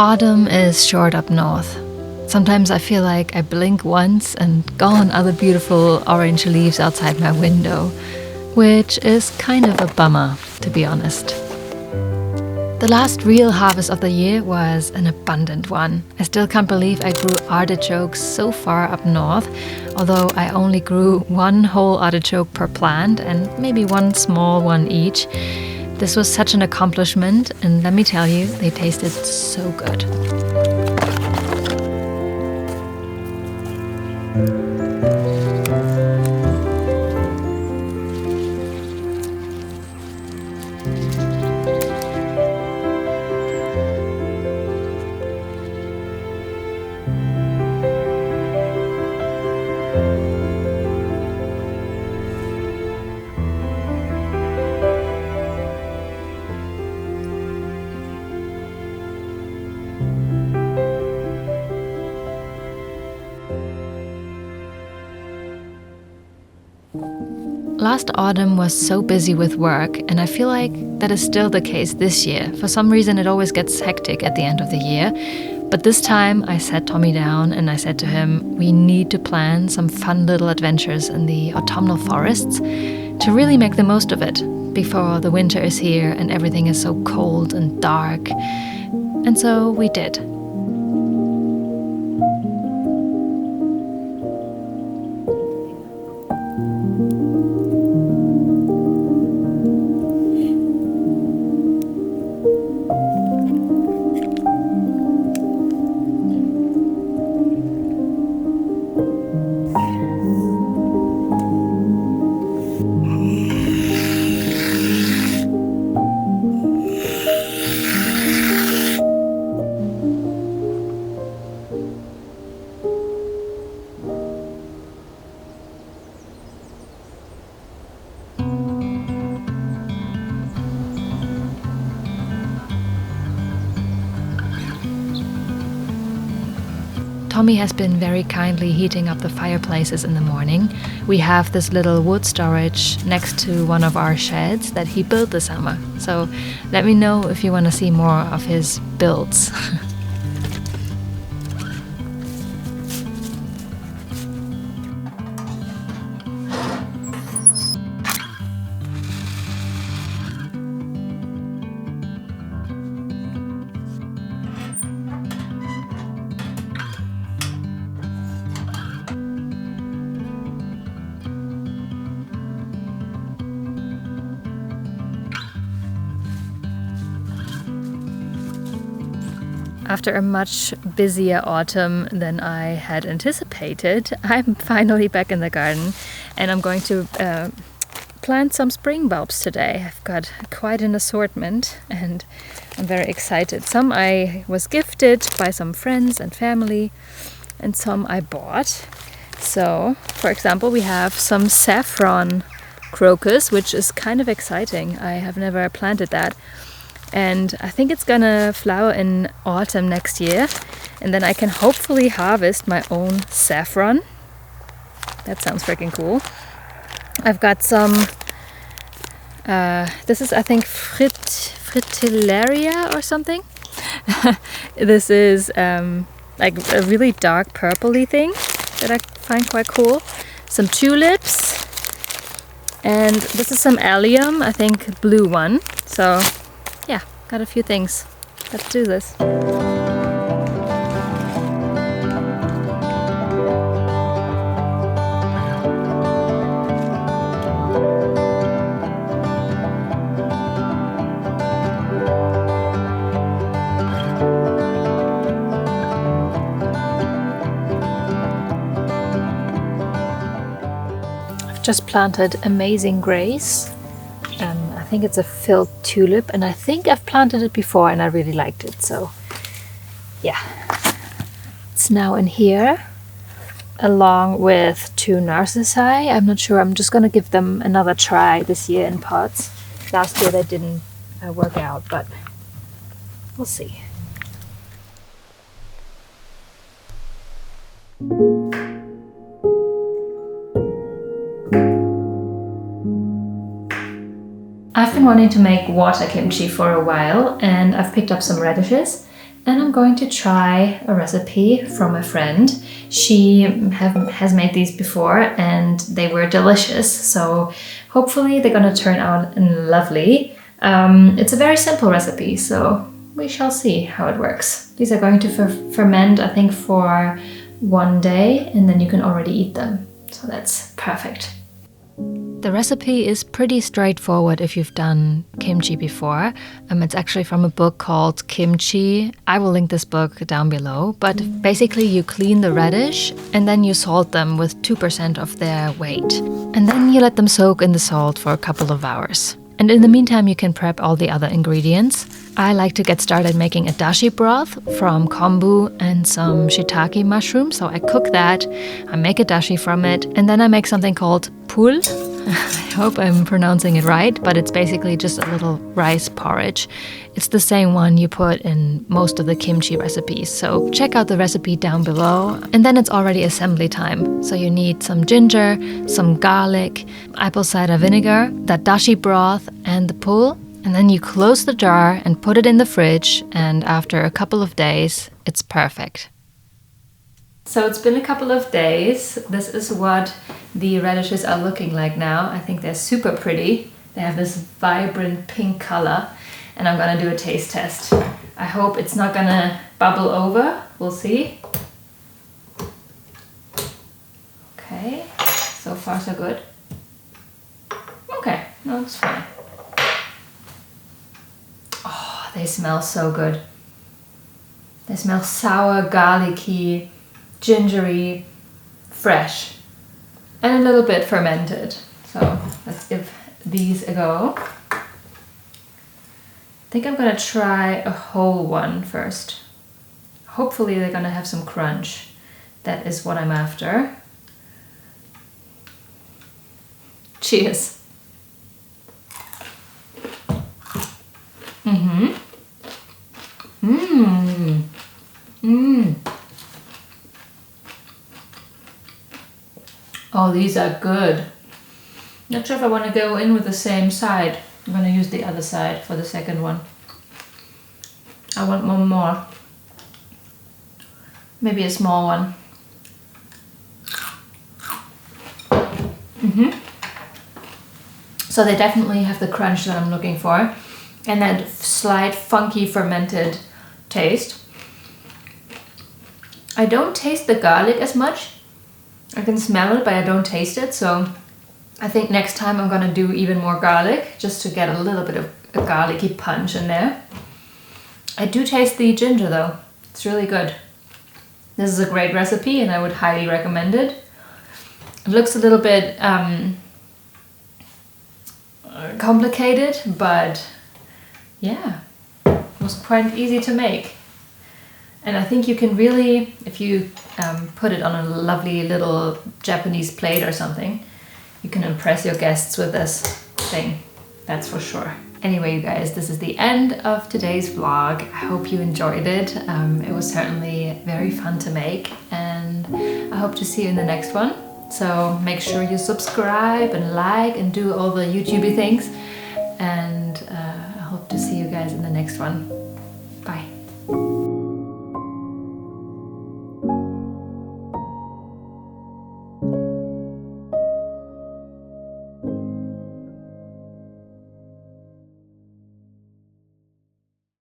Autumn is short up north. Sometimes I feel like I blink once and gone are the beautiful orange leaves outside my window, which is kind of a bummer, to be honest. The last real harvest of the year was an abundant one. I still can't believe I grew artichokes so far up north, although I only grew one whole artichoke per plant and maybe one small one each. This was such an accomplishment, and let me tell you, they tasted so good. Last autumn was so busy with work, and I feel like that is still the case this year. For some reason, it always gets hectic at the end of the year. But this time, I sat Tommy down and I said to him, we need to plan some fun little adventures in the autumnal forests to really make the most of it before the winter is here and everything is so cold and dark. And so we did. Tommy has been very kindly heating up the fireplaces in the morning. We have this little wood storage next to one of our sheds that he built this summer. So let me know if you want to see more of his builds. After a much busier autumn than I had anticipated, I'm finally back in the garden and I'm going to plant some spring bulbs today. I've got quite an assortment and I'm very excited. Some I was gifted by some friends and family and some I bought. So, for example, we have some saffron crocus, which is kind of exciting. I have never planted that. And I think it's gonna flower in autumn next year, and then I can hopefully harvest my own saffron. That sounds freaking cool. I've got some, this is I think fritillaria or something. This is like a really dark purpley thing that I find quite cool. Some tulips, and this is some allium, I think blue one. So yeah, got a few things. Let's do this. I've just planted Amazing Grace. I think it's a filled tulip, and I think I've planted it before and I really liked it, so yeah. It's now in here along with two narcissi. I'm not sure, I'm just gonna give them another try this year in pots. Last year they didn't work out, but we'll see. I've been wanting to make water kimchi for a while, and I've picked up some radishes And I'm going to try a recipe from a friend. She has made these before and they were delicious. So hopefully they're gonna turn out lovely. It's a very simple recipe, so we shall see how it works. These are going to ferment, I think, for 1 day, and then you can already eat them. So that's perfect. The recipe is pretty straightforward if you've done kimchi before. It's actually from a book called Kimchi. I will link this book down below. But basically you clean the radish and then you salt them with 2% of their weight. And then you let them soak in the salt for a couple of hours. And in the meantime, you can prep all the other ingredients. I like to get started making a dashi broth from kombu and some shiitake mushrooms. So I cook that, I make a dashi from it, and then I make something called pul. I hope I'm pronouncing it right, but it's basically just a little rice porridge. It's the same one you put in most of the kimchi recipes. So check out the recipe down below. And then it's already assembly time. So you need some ginger, some garlic, apple cider vinegar, that dashi broth, and the pul. And then you close the jar and put it in the fridge. And after a couple of days, it's perfect. So it's been a couple of days. This is what the radishes are looking like now. I think they're super pretty. They have this vibrant pink color. And I'm gonna do a taste test. I hope it's not gonna bubble over. We'll see. Okay, so far so good. Okay, no, it's fine. Oh, they smell so good. They smell sour, garlicky, gingery, fresh, and a little bit fermented. So let's give these a go. I think I'm gonna try a whole one first. Hopefully they're gonna have some crunch. That is what I'm after. Cheers. Oh, these are good. Not sure if I want to go in with the same side. I'm going to use the other side for the second one. I want one more. Maybe a small one. So they definitely have the crunch that I'm looking for. And that slight funky fermented taste. I don't taste the garlic as much. I can smell it, but I don't taste it. So I think next time I'm gonna do even more garlic just to get a little bit of a garlicky punch in there. I do taste the ginger though. It's really good. This is a great recipe and I would highly recommend it. It looks a little bit complicated, but yeah, it was quite easy to make. And I think you can really, if you put it on a lovely little Japanese plate or something, you can impress your guests with this thing, that's for sure. Anyway, you guys, this is the end of today's vlog. I hope you enjoyed it. It was certainly very fun to make, and I hope to see you in the next one. So make sure you subscribe and like and do all the YouTubey things. And I hope to see you guys in the next one.